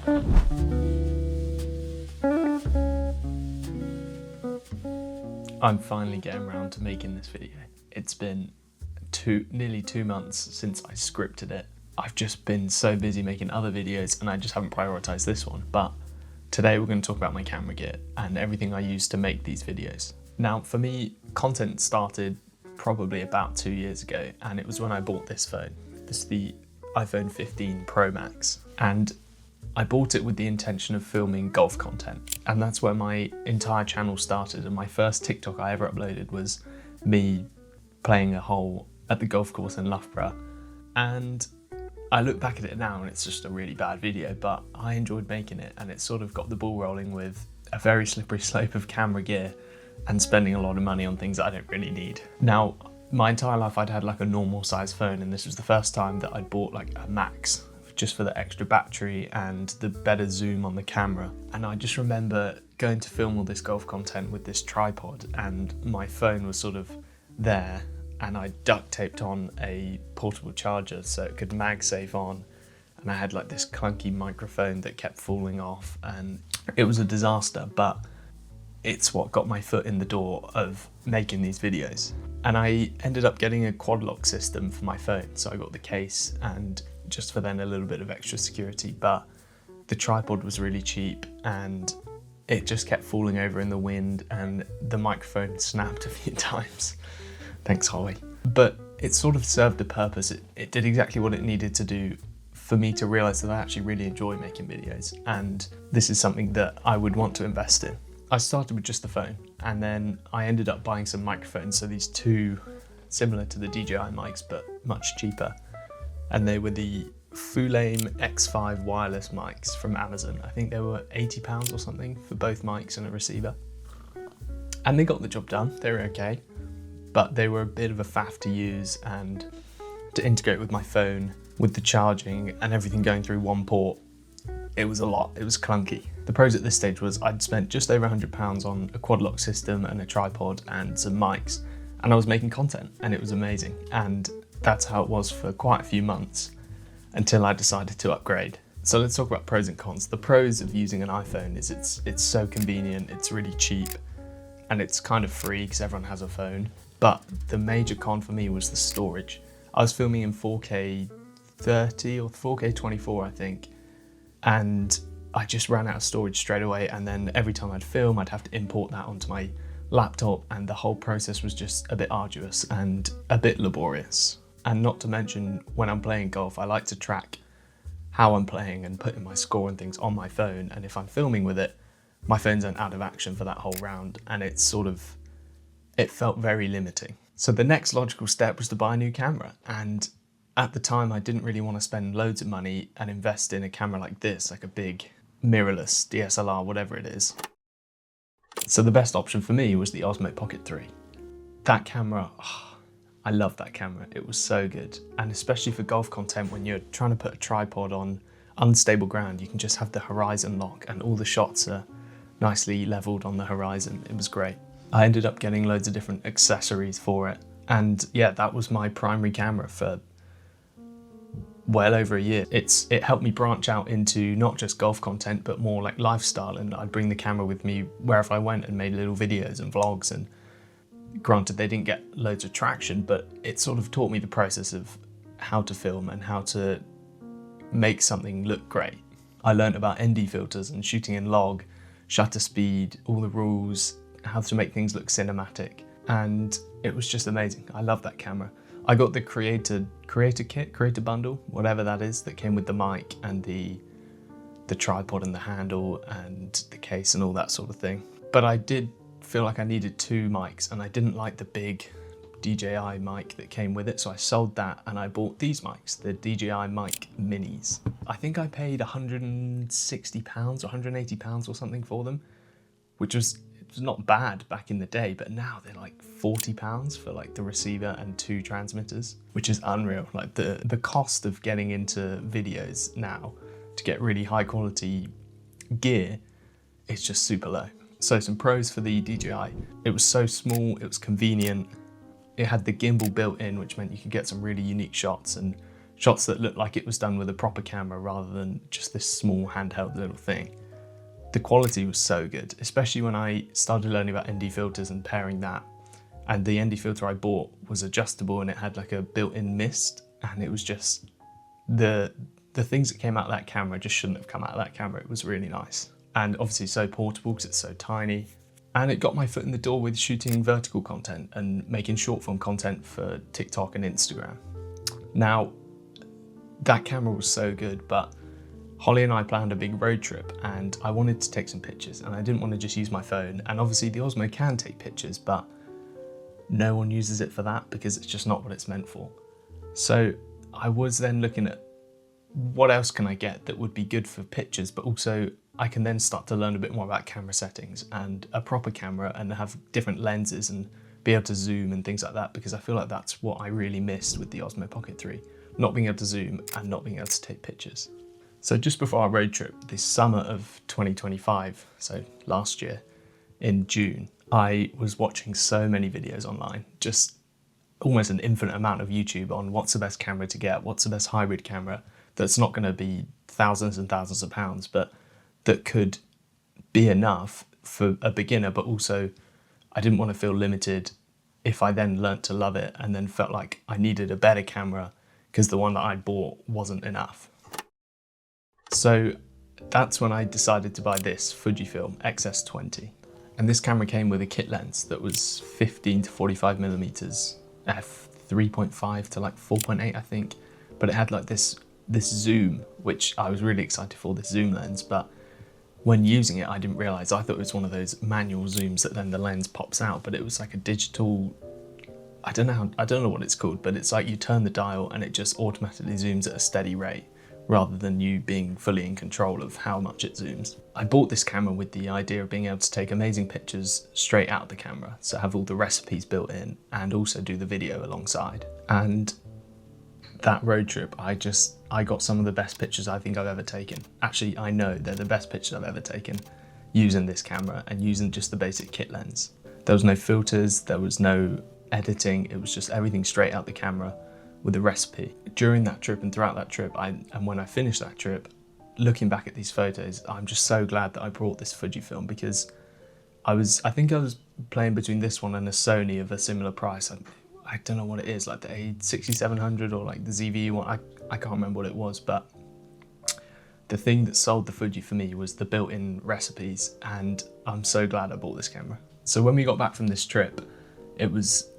I'm finally getting around to making this video. It's been nearly 2 months since I scripted it. I've just been so busy making other videos and I just haven't prioritized this one. But today we're going to talk about my camera gear and everything I use to make these videos. Now for me, content started probably about 2 years ago, and it was when I bought this phone. This is the iPhone 15 Pro Max, and I bought it with the intention of filming golf content, and that's where my entire channel started. And my first TikTok I ever uploaded was me playing a hole at the golf course in Loughborough, and I look back at it now and it's just a really bad video, but I enjoyed making it, and it sort of got the ball rolling with a very slippery slope of camera gear and spending a lot of money on things that I don't really need. Now, my entire life I'd had like a normal size phone, and this was the first time that I'd bought like a Max, just for the extra battery and the better zoom on the camera. And I just remember going to film all this golf content with this tripod, and my phone was sort of there, and I duct taped on a portable charger so it could MagSafe on, and I had like this clunky microphone that kept falling off, and it was a disaster, but it's what got my foot in the door of making these videos. And I ended up getting a quad lock system for my phone, so I got the case and just for then a little bit of extra security, but the tripod was really cheap and it just kept falling over in the wind, and the microphone snapped a few times. Thanks, Holly. But it sort of served a purpose. It did exactly what it needed to do for me to realise that I actually really enjoy making videos, and this is something that I would want to invest in. I started with just the phone, and then I ended up buying some microphones, so these two similar to the DJI mics but much cheaper, and they were the Fujifilm X5 wireless mics from Amazon. I think they were £80 or something for both mics and a receiver, and they got the job done. They were okay, but they were a bit of a faff to use and to integrate with my phone, with the charging and everything going through one port. It was a lot, it was clunky. The pros at this stage was I'd spent just over £100 on a quad lock system and a tripod and some mics, and I was making content, and it was amazing. And that's how it was for quite a few months until I decided to upgrade. So let's talk about pros and cons. The pros of using an iPhone is it's so convenient, it's really cheap, and it's kind of free because everyone has a phone. But the major con for me was the storage. I was filming in 4K 30 or 4K 24, I think, and I just ran out of storage straight away, and then every time I'd film I'd have to import that onto my laptop, and the whole process was just a bit arduous and a bit laborious. And not to mention, when I'm playing golf I like to track how I'm playing and put in my score and things on my phone, and if I'm filming with it, my phone's then out of action for that whole round, and it felt very limiting. So the next logical step was to buy a new camera, and at the time I didn't really want to spend loads of money and invest in a camera like this, like a big mirrorless DSLR, whatever it is. So the best option for me was the Osmo Pocket 3. That camera, I love that camera. It was so good. And especially for golf content, when you're trying to put a tripod on unstable ground, you can just have the horizon lock and all the shots are nicely leveled on the horizon. It was great. I ended up getting loads of different accessories for it. And yeah, that was my primary camera for well over a year. It helped me branch out into not just golf content, but more like lifestyle, and I'd bring the camera with me wherever I went and made little videos and vlogs. And granted, they didn't get loads of traction, but it sort of taught me the process of how to film and how to make something look great. I learned about ND filters and shooting in log, shutter speed, all the rules, how to make things look cinematic, and it was just amazing. I love that camera. I got the creator bundle, whatever that is, that came with the mic and the tripod and the handle and the case and all that sort of thing. But I did feel like I needed two mics, and I didn't like the big DJI mic that came with it, so I sold that and I bought these mics, the DJI mic minis. I think I paid £160 or £180 or something for them, which was not bad back in the day, but now they're like £40 for like the receiver and two transmitters, which is unreal. Like the cost of getting into videos now to get really high quality gear is just super low. So some pros for the DJI. It was so small, it was convenient. It had the gimbal built in, which meant you could get some really unique shots and shots that looked like it was done with a proper camera rather than just this small handheld little thing. The quality was so good, especially when I started learning about ND filters and pairing that. And the ND filter I bought was adjustable and it had like a built-in mist, and it was just, the things that came out of that camera just shouldn't have come out of that camera. It was really nice. And obviously so portable because it's so tiny. And it got my foot in the door with shooting vertical content and making short form content for TikTok and Instagram. Now, that camera was so good, but Holly and I planned a big road trip and I wanted to take some pictures and I didn't want to just use my phone. And obviously the Osmo can take pictures, but no one uses it for that because it's just not what it's meant for. So I was then looking at what else can I get that would be good for pictures, but also I can then start to learn a bit more about camera settings and a proper camera and have different lenses and be able to zoom and things like that, because I feel like that's what I really missed with the Osmo Pocket 3, not being able to zoom and not being able to take pictures. So just before our road trip, this summer of 2025, so last year in June, I was watching so many videos online, just almost an infinite amount of YouTube on what's the best camera to get, what's the best hybrid camera that's not going to be thousands and thousands of pounds, but that could be enough for a beginner, but also I didn't want to feel limited if I then learnt to love it and then felt like I needed a better camera because the one that I bought wasn't enough. So that's when I decided to buy this Fujifilm XS-20. And this camera came with a kit lens that was 15 to 45 millimeters, f3.5 to like 4.8, I think. But it had like this zoom, which I was really excited for, this zoom lens. But when using it, I didn't realize, I thought it was one of those manual zooms that then the lens pops out, but it was like a digital, I don't know what it's called, but it's like you turn the dial and it just automatically zooms at a steady rate, rather than you being fully in control of how much it zooms. I bought this camera with the idea of being able to take amazing pictures straight out of the camera, so have all the recipes built in and also do the video alongside. And that road trip, I got some of the best pictures I think I've ever taken. Actually, I know they're the best pictures I've ever taken using this camera and using just the basic kit lens. There was no filters, there was no editing, it was just everything straight out the camera with a recipe. During that trip and throughout that trip, and when I finished that trip, looking back at these photos, I'm just so glad that I brought this Fujifilm, because I think I was playing between this one and a Sony of a similar price. I don't know what it is, like the A6700 or like the ZV one, I can't remember what it was, but the thing that sold the Fuji for me was the built-in recipes, and I'm so glad I bought this camera. So when we got back from this trip, it was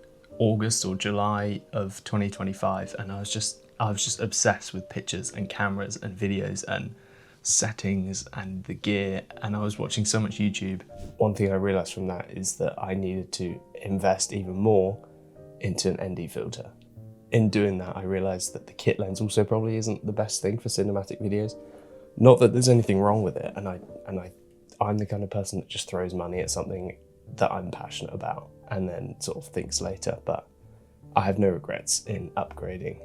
August or July of 2025, and I was just obsessed with pictures and cameras and videos and settings and the gear, and I was watching so much YouTube. One thing I realized from that is that I needed to invest even more into an ND filter. In doing that, I realized that the kit lens also probably isn't the best thing for cinematic videos. Not that there's anything wrong with it, and I'm the kind of person that just throws money at something that I'm passionate about and then sort of thinks later, but I have no regrets in upgrading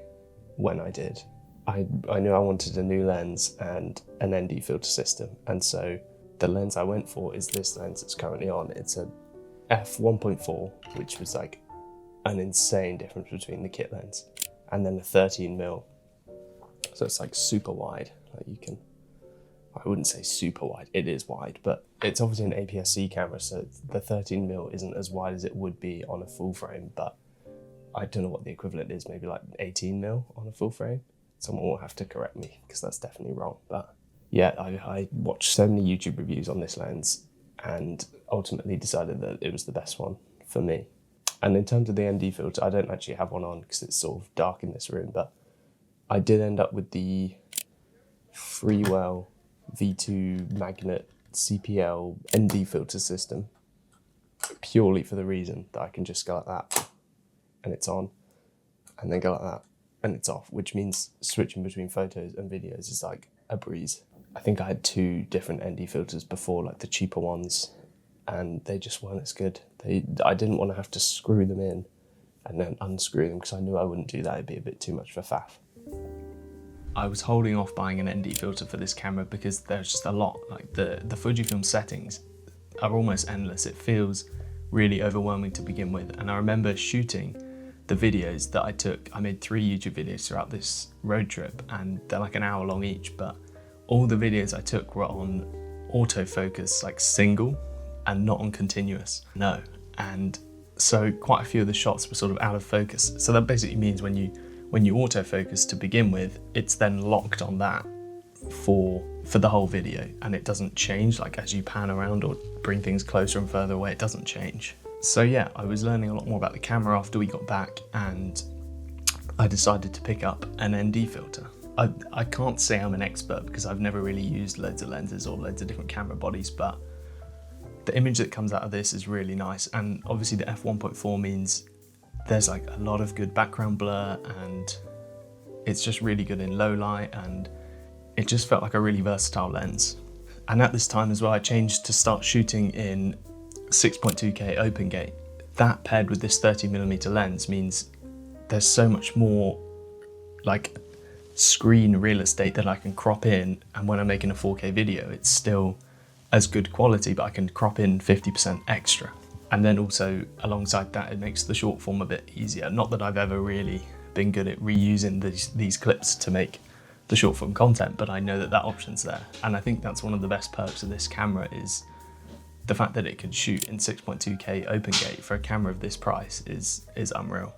when I did. I knew I wanted a new lens and an ND filter system, and so the lens I went for is this lens that's currently on. It's a f1.4, which was like an insane difference between the kit lens, and then a 13mm, so it's like super wide. Like you can, I wouldn't say super wide, it is wide, but it's obviously an APS-C camera, so the 13mm isn't as wide as it would be on a full frame, but I don't know what the equivalent is, maybe like 18mm on a full frame. Someone will have to correct me because that's definitely wrong. But yeah, I watched so many YouTube reviews on this lens and ultimately decided that it was the best one for me. And in terms of the ND filter, I don't actually have one on because it's sort of dark in this room, but I did end up with the Freewell V2 magnet CPL ND filter system, purely for the reason that I can just go like that and it's on, and then go like that and it's off, which means switching between photos and videos is like a breeze. I think I had 2 different ND filters before, like the cheaper ones, and they just weren't as good. I didn't want to have to screw them in and then unscrew them because I knew I wouldn't do that, it'd be a bit too much for faff. I was holding off buying an ND filter for this camera because there's just a lot. Like the Fujifilm settings are almost endless. It feels really overwhelming to begin with. And I remember shooting the videos that I took. I made 3 YouTube videos throughout this road trip, and they're like an hour long each, but all the videos I took were on autofocus, like single, and not on continuous, no. And so quite a few of the shots were sort of out of focus. So that basically means when you autofocus to begin with, it's then locked on that for the whole video, and it doesn't change, like as you pan around or bring things closer and further away, it doesn't change. So yeah, I was learning a lot more about the camera after we got back, and I decided to pick up an ND filter. I can't say I'm an expert because I've never really used loads of lenses or loads of different camera bodies, but the image that comes out of this is really nice. And obviously the f1.4 means there's like a lot of good background blur, and it's just really good in low light, and it just felt like a really versatile lens. And at this time as well, I changed to start shooting in 6.2K open gate. That paired with this 30mm lens means there's so much more like screen real estate that I can crop in, and when I'm making a 4K video, it's still as good quality, but I can crop in 50% extra. And then also alongside that, it makes the short form a bit easier. Not that I've ever really been good at reusing these clips to make the short form content, but I know that that option's there. And I think that's one of the best perks of this camera, is the fact that it can shoot in 6.2K open gate for a camera of this price is unreal.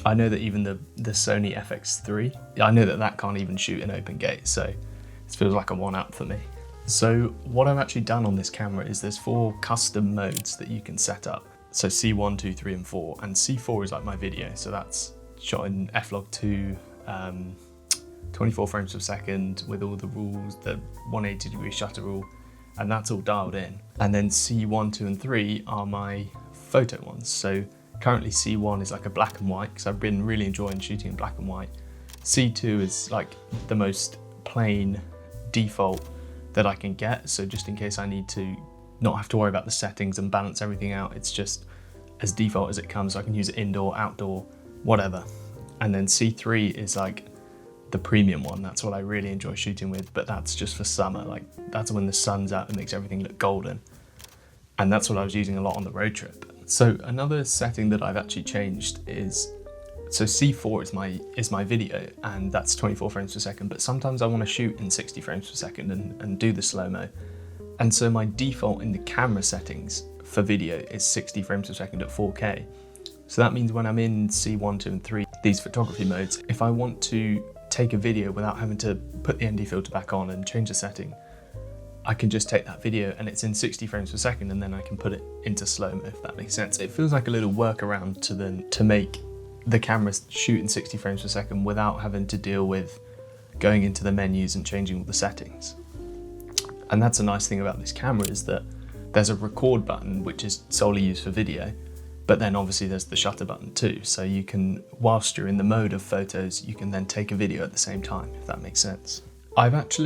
I know that even the Sony FX3, I know that that can't even shoot in open gate, so it feels like a one-up for me. So what I've actually done on this camera is there's 4 custom modes that you can set up. So C1, 2, 3 and 4, and C4 is like my video, so that's shot in f-log2, 24 frames per second with all the rules, the 180-degree shutter rule, and that's all dialed in. And then C1, 2 and 3 are my photo ones. So currently C1 is like a black and white, because I've been really enjoying shooting in black and white. C2 is like the most plain default that I can get, so just in case I need to not have to worry about the settings and balance everything out, it's just as default as it comes, so I can use it indoor, outdoor, whatever. And then C3 is like the premium one. That's what I really enjoy shooting with, but that's just for summer. Like that's when the sun's out and makes everything look golden. And that's what I was using a lot on the road trip. So another setting that I've actually changed is, so C4 is my video, and that's 24 frames per second, but sometimes I want to shoot in 60 frames per second and do the slow-mo. And so my default in the camera settings for video is 60 frames per second at 4K. So that means when I'm in C1, 2 and 3, these photography modes, if I want to take a video without having to put the ND filter back on and change the setting, I can just take that video and it's in 60 frames per second, and then I can put it into slow-mo, if that makes sense. It feels like a little workaround to make the camera shoot in 60 frames per second without having to deal with going into the menus and changing all the settings. And that's a nice thing about this camera, is that there's a record button which is solely used for video, but then obviously there's the shutter button too, so you can, whilst you're in the mode of photos, you can then take a video at the same time, if that makes sense. I've got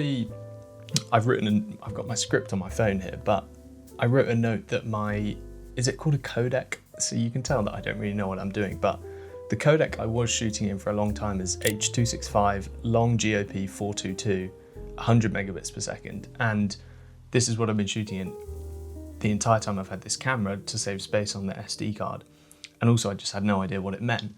my script on my phone here, but I wrote a note that is it called a codec? So you can tell that I don't really know what I'm doing, but the codec I was shooting in for a long time is H.265 long GOP 422, 100 megabits per second. And this is what I've been shooting in the entire time I've had this camera, to save space on the SD card. And also I just had no idea what it meant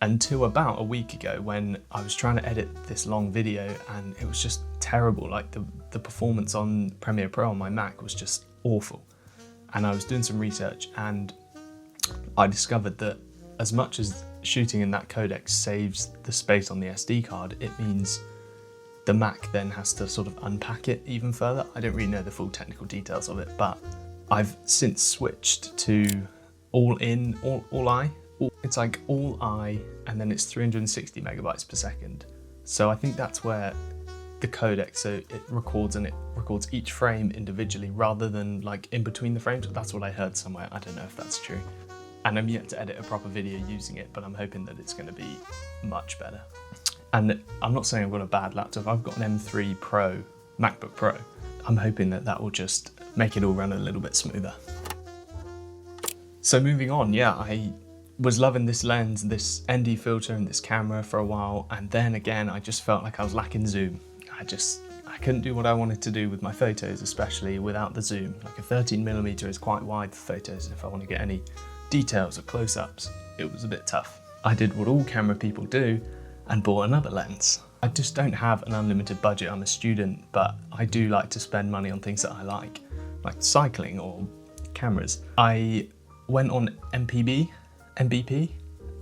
until about a week ago, when I was trying to edit this long video and it was just terrible. Like the performance on Premiere Pro on my Mac was just awful. And I was doing some research and I discovered that as much as shooting in that codec saves the space on the SD card, it means the Mac then has to sort of unpack it even further. I don't really know the full technical details of it, but I've since switched to it's like all I, and then it's 360 megabytes per second. So I think that's where the codec, so it records each frame individually rather than like in between the frames. That's what I heard somewhere. I don't know if that's true. And I'm yet to edit a proper video using it, but I'm hoping that it's going to be much better. And I'm not saying I've got a bad laptop. I've got an M3 Pro, MacBook Pro. I'm hoping that that will just make it all run a little bit smoother. So moving on, yeah, I was loving this lens, this ND filter and this camera for a while, and then again I just felt like I was lacking zoom. I couldn't do what I wanted to do with my photos, especially without the zoom. Like a 13mm is quite wide for photos, and if I want to get any details or close-ups, it was a bit tough. I did what all camera people do and bought another lens. I just don't have an unlimited budget. I'm a student, but I do like to spend money on things that I like cycling or cameras. I went on MBP,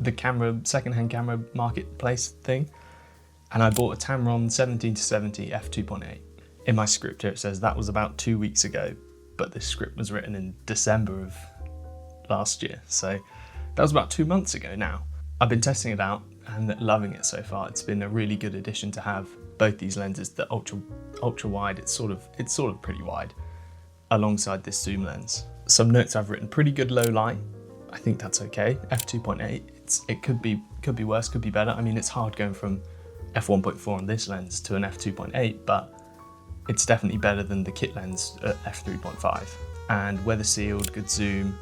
the secondhand camera marketplace thing, and I bought a Tamron 17-70 f2.8. In my script here it says that was about 2 weeks ago, but this script was written in December of last year, so that was about 2 months ago now. I've been testing it out and loving it so far. It's been a really good addition to have both these lenses, the ultra wide, it's sort of pretty wide, alongside this zoom lens. Some notes I've written: pretty good low light. I think that's okay. f2.8, it could be worse, could be better. I mean, it's hard going from f1.4 on this lens to an f2.8, but it's definitely better than the kit lens at f3.5. And weather sealed, good zoom,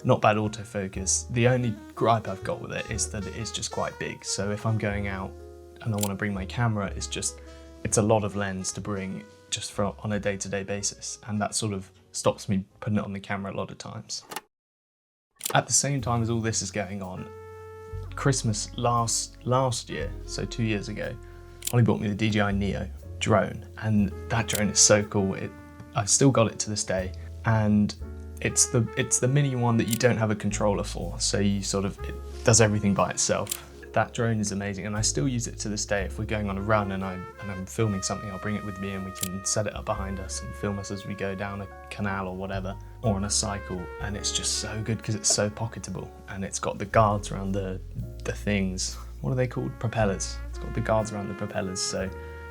not bad autofocus. The only gripe I've got with it is that it is just quite big. So if I'm going out and I want to bring my camera, it's a lot of lens to bring just on a day-to-day basis. And that sort of stops me putting it on the camera a lot of times. At the same time as all this is going on, Christmas last year, so 2 years ago, Ollie bought me the DJI Neo drone, and that drone is so cool. I've still got it to this day, and it's the mini one that you don't have a controller for, so it does everything by itself. That drone is amazing, and I still use it to this day. If we're going on a run and I'm filming something, I'll bring it with me and we can set it up behind us and film us as we go down a canal or whatever, or on a cycle. And it's just so good because it's so pocketable, and it's got the guards around the things. What are they called? Propellers. It's got the guards around the propellers, so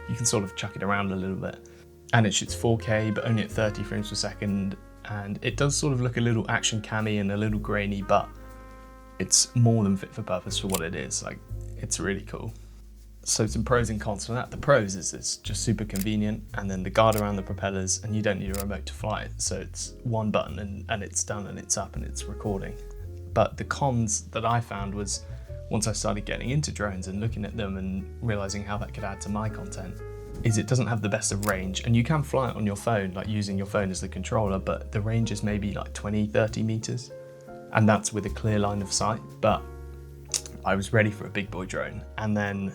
you can sort of chuck it around a little bit. And it shoots 4K, but only at 30 frames per second. And it does sort of look a little action cammy and a little grainy, but it's more than fit for purpose for what it is. It's really cool. So some pros and cons for that. The pros is it's just super convenient, and then the guard around the propellers, and you don't need a remote to fly it. So it's one button and it's done, and it's up and it's recording. But the cons that I found was, once I started getting into drones and looking at them and realizing how that could add to my content, is it doesn't have the best of range. And you can fly it on your phone, using your phone as the controller, but the range is maybe 20-30 meters. And that's with a clear line of sight. But I was ready for a big boy drone. And then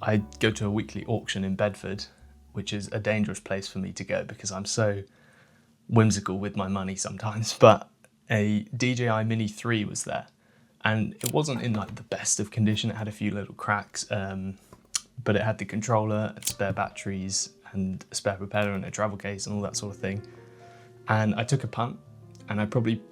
I go to a weekly auction in Bedford, which is a dangerous place for me to go because I'm so whimsical with my money sometimes. But a DJI Mini 3 was there, and it wasn't in the best of condition. It had a few little cracks, but it had the controller and spare batteries and a spare propeller and a travel case and all that sort of thing. And I took a punt, and I probably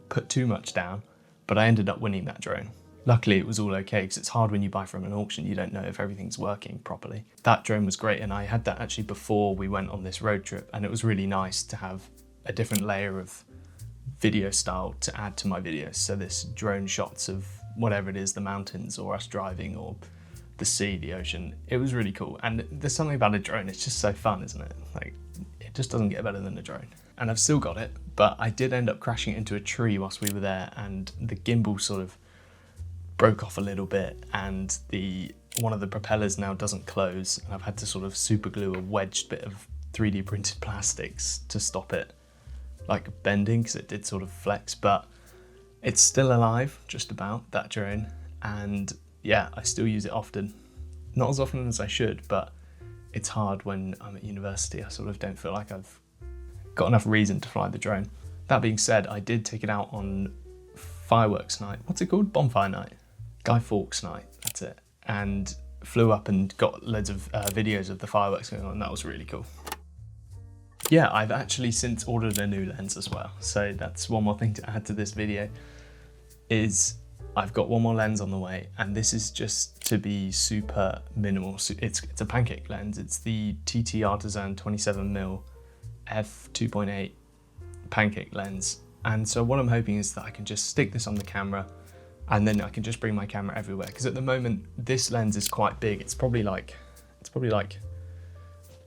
put too much down, but I ended up winning that drone. Luckily it was all okay, because it's hard when you buy from an auction, you don't know if everything's working properly. That drone was great, and I had that actually before we went on this road trip, and it was really nice to have a different layer of video style to add to my videos. So this drone shots of whatever it is, the mountains or us driving or the sea, the ocean, it was really cool. And there's something about a drone, it's just so fun, isn't it? It just doesn't get better than a drone. And I've still got it, but I did end up crashing into a tree whilst we were there, and the gimbal sort of broke off a little bit, and one of the propellers now doesn't close, and I've had to sort of super glue a wedged bit of 3D printed plastics to stop it bending, because it did sort of flex. But it's still alive, just about, that drone, and yeah, I still use it often. Not as often as I should, but it's hard when I'm at university. I sort of don't feel like I've got enough reason to fly the drone. That being said, I did take it out on fireworks night. What's it called? Bonfire night. Guy Fawkes night, that's it. And flew up and got loads of videos of the fireworks going on, and that was really cool. Yeah, I've actually since ordered a new lens as well. So that's one more thing to add to this video, is I've got one more lens on the way, and this is just to be super minimal. So it's a pancake lens. It's the TTartisan 27mm f2.8 pancake lens. And so what I'm hoping is that I can just stick this on the camera, and then I can just bring my camera everywhere. Because at the moment, this lens is quite big. It's probably like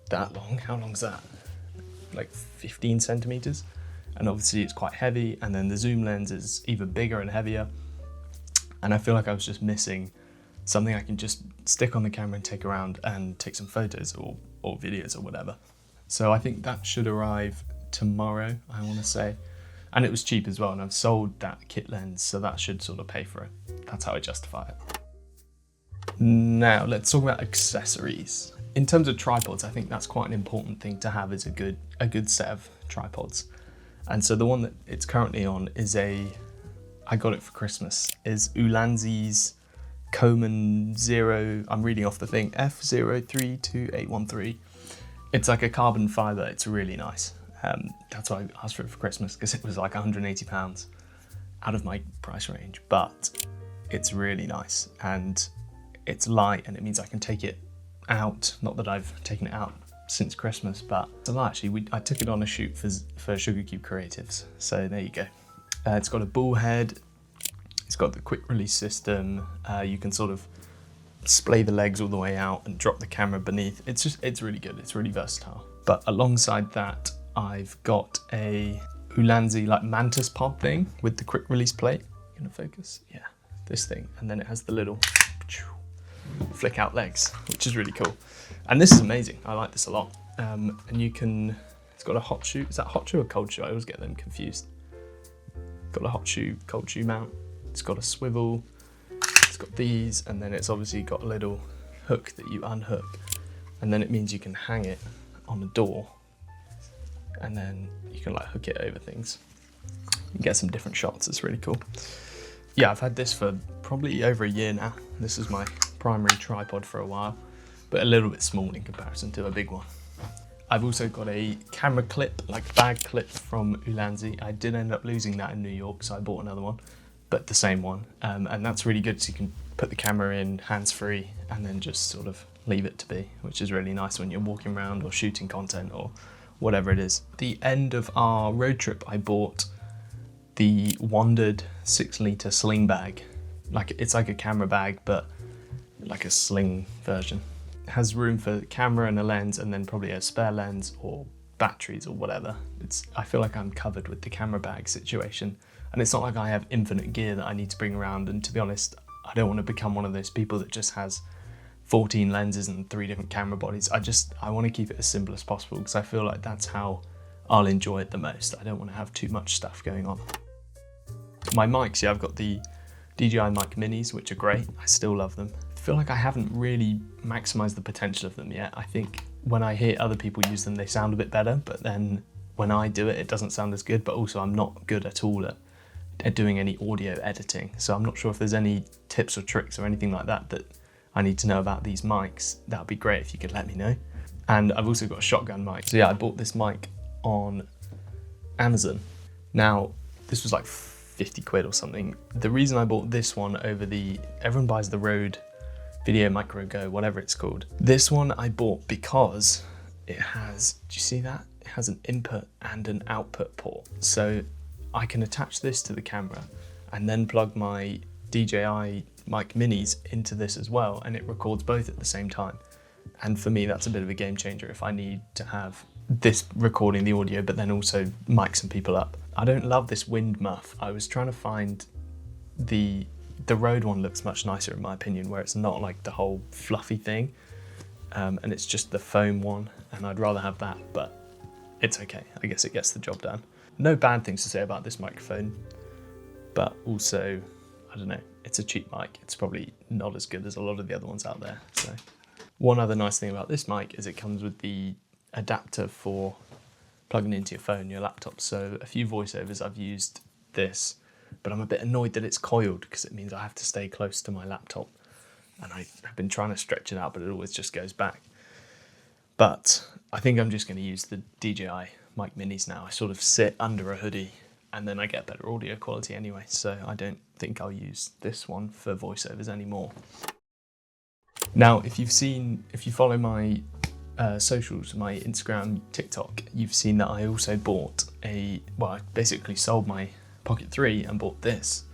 that long. How long is that? 15 centimeters. And obviously it's quite heavy. And then the zoom lens is even bigger and heavier. And I feel like I was just missing something I can just stick on the camera and take around and take some photos or videos or whatever. So I think that should arrive tomorrow, I want to say. And it was cheap as well, and I've sold that kit lens, so that should sort of pay for it. That's how I justify it. Now, let's talk about accessories. In terms of tripods, I think that's quite an important thing to have, is a good set of tripods. And so the one that it's currently on is I got it for Christmas, is Ulanzi's Coman 0, I'm reading off the thing, F032813. It's like a carbon fiber, it's really nice. That's why I asked for it for Christmas, because it was like £180 out of my price range, but it's really nice and it's light, and it means I can take it out. Not that I've taken it out since Christmas, but actually I took it on a shoot for Sugarcube Creatives, so there you go. It's got a ball head, it's got the quick release system, you can sort of splay the legs all the way out and drop the camera beneath. It's really good, it's really versatile. But alongside that, I've got a Ulanzi like mantis pod thing with the quick release plate. Gonna focus? Yeah, this thing. And then it has the little flick out legs, which is really cool. And this is amazing, I like this a lot. And it's got a hot shoe. Is that hot shoe or cold shoe? I always get them confused. Got a hot shoe, cold shoe mount. It's got a swivel. It's got these, and then it's obviously got a little hook that you unhook. And then it means you can hang it on a door, and then you can like hook it over things. You get some different shots, it's really cool. Yeah, I've had this for probably over a year now. This is my primary tripod for a while, but a little bit small in comparison to a big one. I've also got a camera clip, like bag clip from Ulanzi. I did end up losing that in New York, so I bought another one, but the same one. And that's really good, so you can put the camera in hands-free and then just sort of leave it to be, which is really nice when you're walking around or shooting content or whatever it is. The end of our road trip, I bought the Wandrd 6-litre sling bag. It's like a camera bag, but like a sling version. It has room for the camera and a lens, and then probably a spare lens or batteries or whatever. I feel like I'm covered with the camera bag situation. And it's not like I have infinite gear that I need to bring around. And to be honest, I don't want to become one of those people that just has 14 lenses and 3 different camera bodies. I want to keep it as simple as possible, because I feel like that's how I'll enjoy it the most. I don't want to have too much stuff going on. My mics, yeah, I've got the DJI mic minis, which are great. I still love them. I feel like I haven't really maximized the potential of them yet. I think when I hear other people use them, they sound a bit better, but then when I do it, it doesn't sound as good. But also I'm not good at all at doing any audio editing. So I'm not sure if there's any tips or tricks or anything like that that I need to know about these mics. That would be great if you could let me know. And I've also got a shotgun mic. So yeah, I bought this mic on Amazon. Now, this was like 50 quid or something. The reason I bought this one over everyone buys the Rode Video Micro Go, whatever it's called. This one I bought because it has, do you see that? It has an input and an output port. So I can attach this to the camera and then plug my DJI mic minis into this as well, and it records both at the same time. And for me, that's a bit of a game changer if I need to have this recording the audio, but then also mic some people up. I don't love this wind muff. I was trying to find the Rode one looks much nicer in my opinion, where it's not like the whole fluffy thing, and it's just the foam one, and I'd rather have that, but it's okay. I guess it gets the job done. No bad things to say about this microphone, but also, I don't know, it's a cheap mic. It's probably not as good as a lot of the other ones out there. So, one other nice thing about this mic is it comes with the adapter for plugging into your phone, your laptop. So a few voiceovers I've used this, but I'm a bit annoyed that it's coiled because it means I have to stay close to my laptop. And I've been trying to stretch it out, but it always just goes back. But I think I'm just going to use the DJI mic minis now. I sort of sit under a hoodie and then I get better audio quality anyway. So I don't think I'll use this one for voiceovers anymore. Now, if you follow my socials, my Instagram, TikTok, you've seen that I also bought I basically sold my Pocket 3 and bought this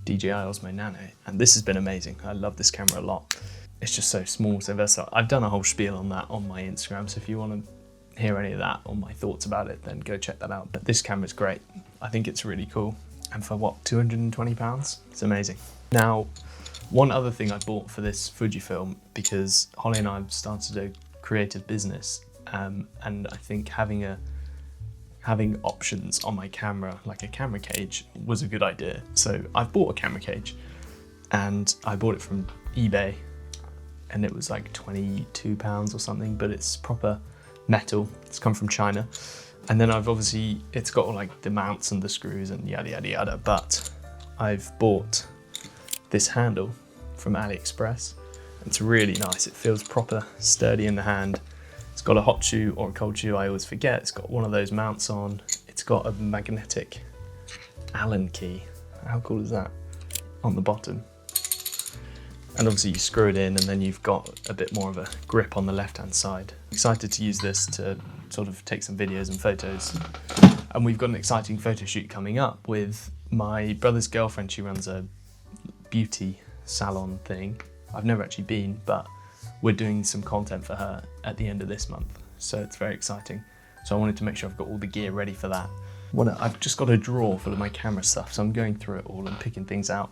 DJI Osmo Nano, and this has been amazing. I love this camera a lot. It's just so small, so versatile. I've done a whole spiel on that on my Instagram, so if you want to hear any of that or my thoughts about it, then go check that out. But this camera's great. I think it's really cool. And for what, £220? It's amazing. Now, one other thing I bought for this Fujifilm, because Holly and I have started a creative business, and I think having a having options on my camera, like a camera cage, was a good idea. So I've bought a camera cage, and I bought it from eBay, and it was like £22 or something, but it's proper metal. It's come from China. And then it's got all like the mounts and the screws and yada yada yada, but I've bought this handle from AliExpress. It's really nice. It feels proper sturdy in the hand. It's got a hot shoe or a cold shoe, I always forget. It's got one of those mounts on. It's got a magnetic Allen key. How cool is that? On the bottom. And obviously you screw it in, and then you've got a bit more of a grip on the left-hand side. Excited to use this to sort of take some videos and photos. And we've got an exciting photo shoot coming up with my brother's girlfriend. She runs a beauty salon thing. I've never actually been, but we're doing some content for her at the end of this month. So it's very exciting. So I wanted to make sure I've got all the gear ready for that. I've just got a drawer full of my camera stuff, so I'm going through it all and picking things out.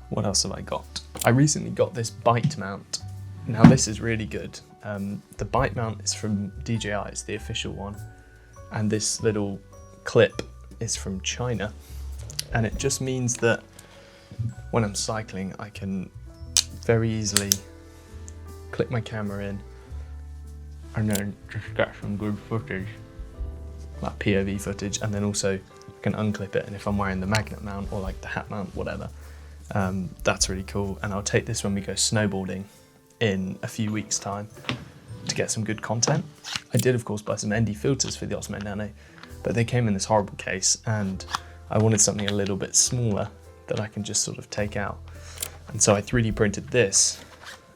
What else have I got? I recently got this bite mount. Now this is really good. The bite mount is from DJI, it's the official one. And this little clip is from China. And it just means that when I'm cycling, I can very easily click my camera in and then just get some good footage, like POV footage, and then also I can unclip it, and if I'm wearing the magnet mount or like the hat mount, whatever, that's really cool. And I'll take this when we go snowboarding in a few weeks' time to get some good content. I did of course buy some ND filters for the Osmo Nano, but they came in this horrible case, and I wanted something a little bit smaller that I can just sort of take out. And so I 3D printed this,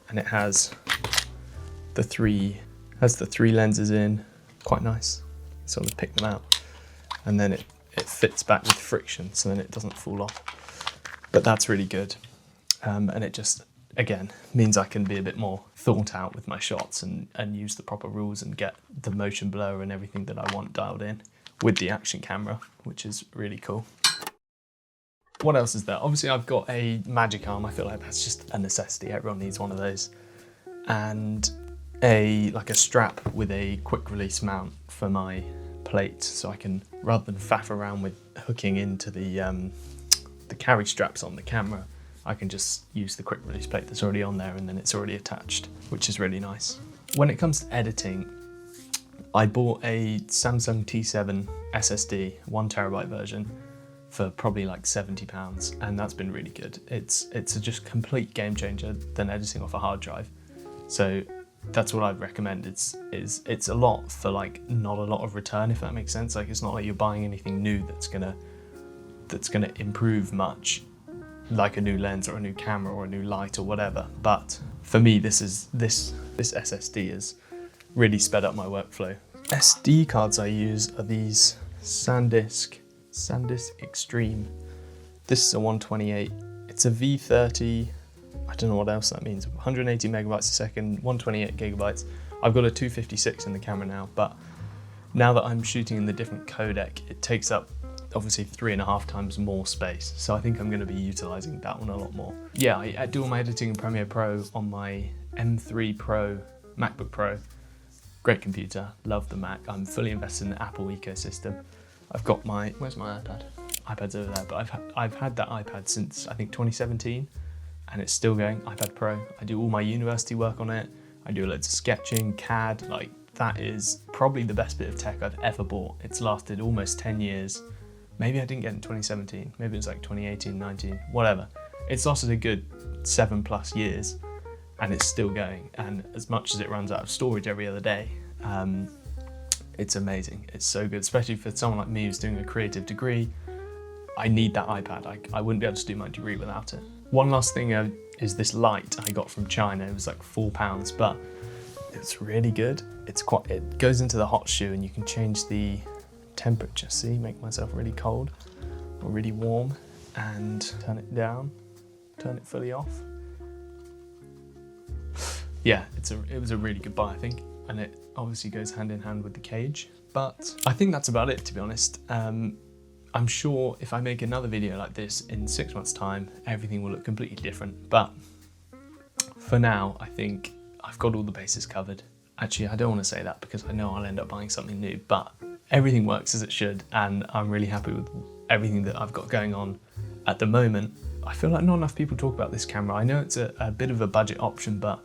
and it has the three lenses in, quite nice. Sort of pick them out, and then it fits back with friction, so then it doesn't fall off. But that's really good, and it just, again, means I can be a bit more thought out with my shots and use the proper rules and get the motion blur and everything that I want dialed in with the action camera, which is really cool. What else is there? Obviously I've got a magic arm. I feel like that's just a necessity. Everyone needs one of those. And like a strap with a quick release mount for my plate, so I can, rather than faff around with hooking into the carry straps on the camera, I can just use the quick release plate that's already on there, and then it's already attached, which is really nice. When it comes to editing, I bought a Samsung T7 SSD 1TB version for probably like £70, and that's been really good. It's a just complete game changer than editing off a hard drive. So that's what I'd recommend. It's a lot for like not a lot of return, if that makes sense. Like, it's not like you're buying anything new that's gonna improve much, like a new lens or a new camera or a new light or whatever. But for me, this SSD has really sped up my workflow. SD cards I use are these SanDisk Extreme. This is a 128. It's a V30. I don't know what else that means. 180 megabytes a second, 128 gigabytes. I've got a 256 in the camera now, but now that I'm shooting in the different codec, it takes up obviously 3.5 times more space. So I think I'm going to be utilizing that one a lot more. Yeah, I do all my editing in Premiere Pro on my M3 Pro MacBook Pro. Great computer, love the Mac. I'm fully invested in the Apple ecosystem. I've got where's my iPad? iPad's over there, but I've had that iPad since I think 2017, and it's still going. iPad Pro. I do all my university work on it. I do loads of sketching, CAD. Like, that is probably the best bit of tech I've ever bought. It's lasted almost 10 years. Maybe I didn't get it in 2017. Maybe it was like 2018, 19, whatever. It's lasted a good 7+ years, and it's still going. And as much as it runs out of storage every other day, it's amazing. It's so good, especially for someone like me who's doing a creative degree. I need that iPad. I wouldn't be able to do my degree without it. One last thing is this light I got from China. It was like £4, but it's really good. It goes into the hot shoe, and you can change the temperature. See, make myself really cold or really warm, and turn it down, turn it fully off. Yeah, it was a really good buy, I think, and it obviously goes hand in hand with the cage. But I think that's about it, to be honest. I'm sure if I make another video like this in 6 months' time, everything will look completely different. But for now, I think I've got all the bases covered. Actually, I don't want to say that because I know I'll end up buying something new, but everything works as it should, and I'm really happy with everything that I've got going on at the moment. I feel like not enough people talk about this camera. I know it's a bit of a budget option, but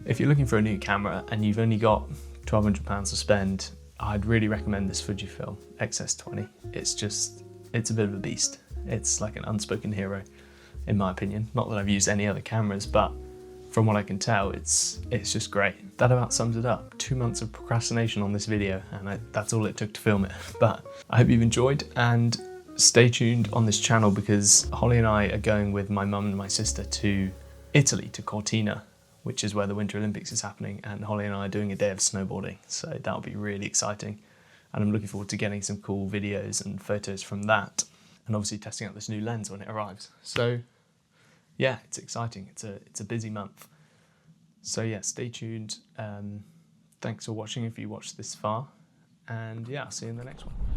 if you're looking for a new camera and you've only got £1,200 to spend, I'd really recommend this Fujifilm XS-20. It's a bit of a beast. It's like an unspoken hero, in my opinion. Not that I've used any other cameras, but from what I can tell, it's just great. That about sums it up. 2 months of procrastination on this video, and that's all it took to film it. But I hope you've enjoyed, and stay tuned on this channel because Holly and I are going with my mum and my sister to Italy, to Cortina, which is where the Winter Olympics is happening, and Holly and I are doing a day of snowboarding, so that'll be really exciting. And I'm looking forward to getting some cool videos and photos from that, and obviously testing out this new lens when it arrives. So yeah, it's exciting. It's a busy month. So yeah, stay tuned. Thanks for watching if you watched this far, and yeah, I'll see you in the next one.